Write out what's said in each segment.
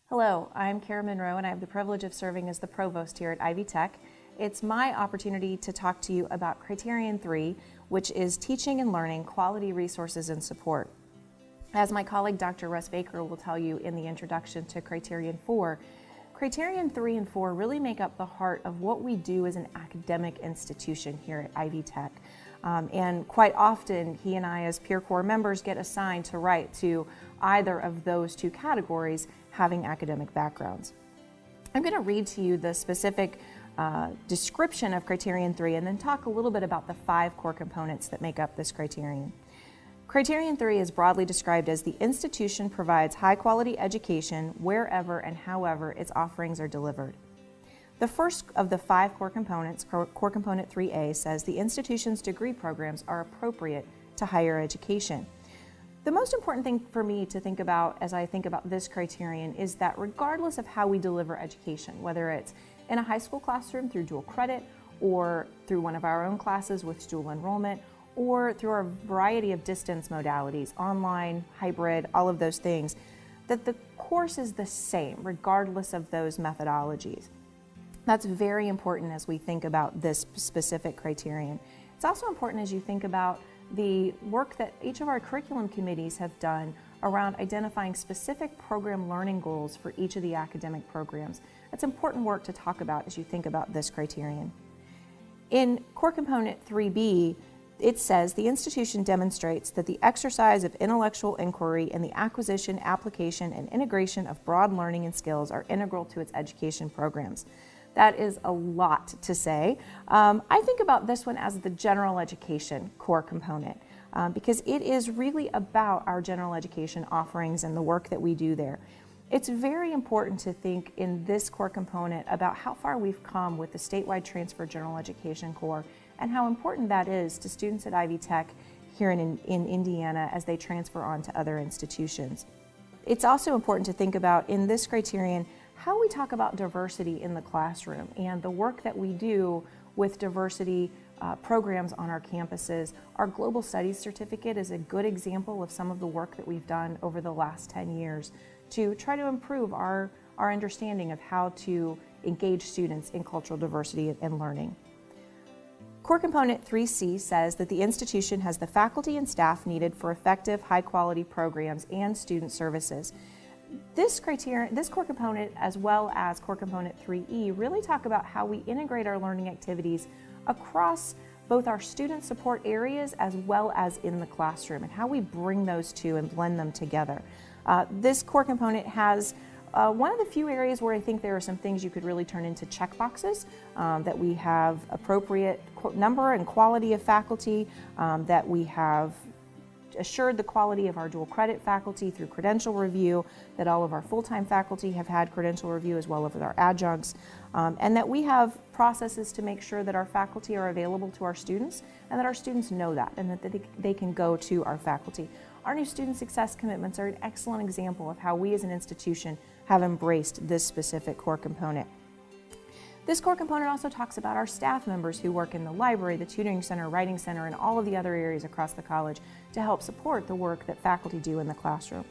Hello, I'm Kara Monroe and I have the privilege of serving as the provost here at Ivy Tech. It's my opportunity to talk to you about Criterion Three, which is teaching and learning quality resources and support. As my colleague Dr. Russ Baker will tell you in the introduction to Criterion 4, Criterion 3 and 4 really make up the heart of what we do as an academic institution here at Ivy Tech. And quite often, he and I as Peer Corps members get assigned to write to either of those two categories having academic backgrounds. I'm going to read to you the specific description of Criterion 3 and then talk a little bit about the 5 core components that make up this criterion. Criterion 3 is broadly described as the institution provides high-quality education wherever and however its offerings are delivered. The first of the 5 core components, Core Component 3A, says the institution's degree programs are appropriate to higher education. The most important thing for me to think about as I think about this criterion is that regardless of how we deliver education, whether it's in a high school classroom through dual credit or through one of our own classes with dual enrollment, or through our variety of distance modalities, online, hybrid, all of those things, that the course is the same regardless of those methodologies. That's very important as we think about this specific criterion. It's also important as you think about the work that each of our curriculum committees have done around identifying specific program learning goals for each of the academic programs. That's important work to talk about as you think about this criterion. In Core Component 3B, it says the institution demonstrates that the exercise of intellectual inquiry and the acquisition, application, and integration of broad learning and skills are integral to its education programs. That is a lot to say. I think about this one as the general education core component because it is really about our general education offerings and the work that we do there. It's very important to think in this core component about how far we've come with the statewide transfer general education core and how important that is to students at Ivy Tech here in Indiana as they transfer on to other institutions. It's also important to think about in this criterion how we talk about diversity in the classroom and the work that we do with diversity programs on our campuses. Our Global Studies Certificate is a good example of some of the work that we've done over the last 10 years to try to improve our understanding of how to engage students in cultural diversity and learning. Core Component 3C says that the institution has the faculty and staff needed for effective, high-quality programs and student services. This core component, as well as Core Component 3E, really talk about how we integrate our learning activities across both our student support areas as well as in the classroom, and how we bring those two and blend them together. This core component has one of the few areas where I think there are some things you could really turn into checkboxes, that we have appropriate number and quality of faculty, that we have assured the quality of our dual credit faculty through credential review, that all of our full-time faculty have had credential review as well as our adjuncts, and that we have processes to make sure that our faculty are available to our students and that our students know that and that they can go to our faculty. Our new student success commitments are an excellent example of how we as an institution have embraced this specific core component. This core component also talks about our staff members who work in the library, the tutoring center, writing center, and all of the other areas across the college to help support the work that faculty do in the classroom.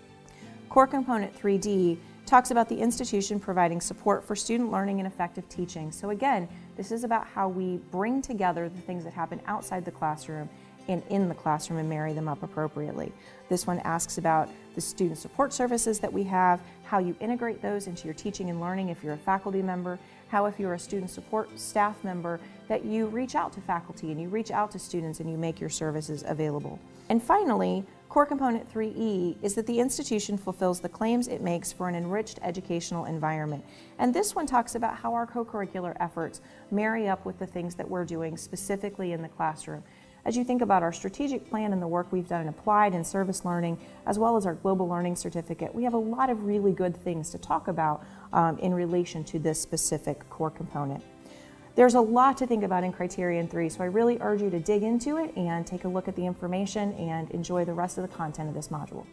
Core Component 3D talks about the institution providing support for student learning and effective teaching. So again, this is about how we bring together the things that happen outside the classroom and in the classroom and marry them up appropriately. This one asks about the student support services that we have, how you integrate those into your teaching and learning if you're a faculty member, how if you're a student support staff member that you reach out to faculty and you reach out to students and you make your services available. And finally, Core Component 3E is that the institution fulfills the claims it makes for an enriched educational environment. And this one talks about how our co-curricular efforts marry up with the things that we're doing specifically in the classroom. As you think about our strategic plan and the work we've done in applied and service learning, as well as our global learning certificate, we have a lot of really good things to talk about in relation to this specific core component. There's a lot to think about in Criterion 3, so I really urge you to dig into it and take a look at the information and enjoy the rest of the content of this module.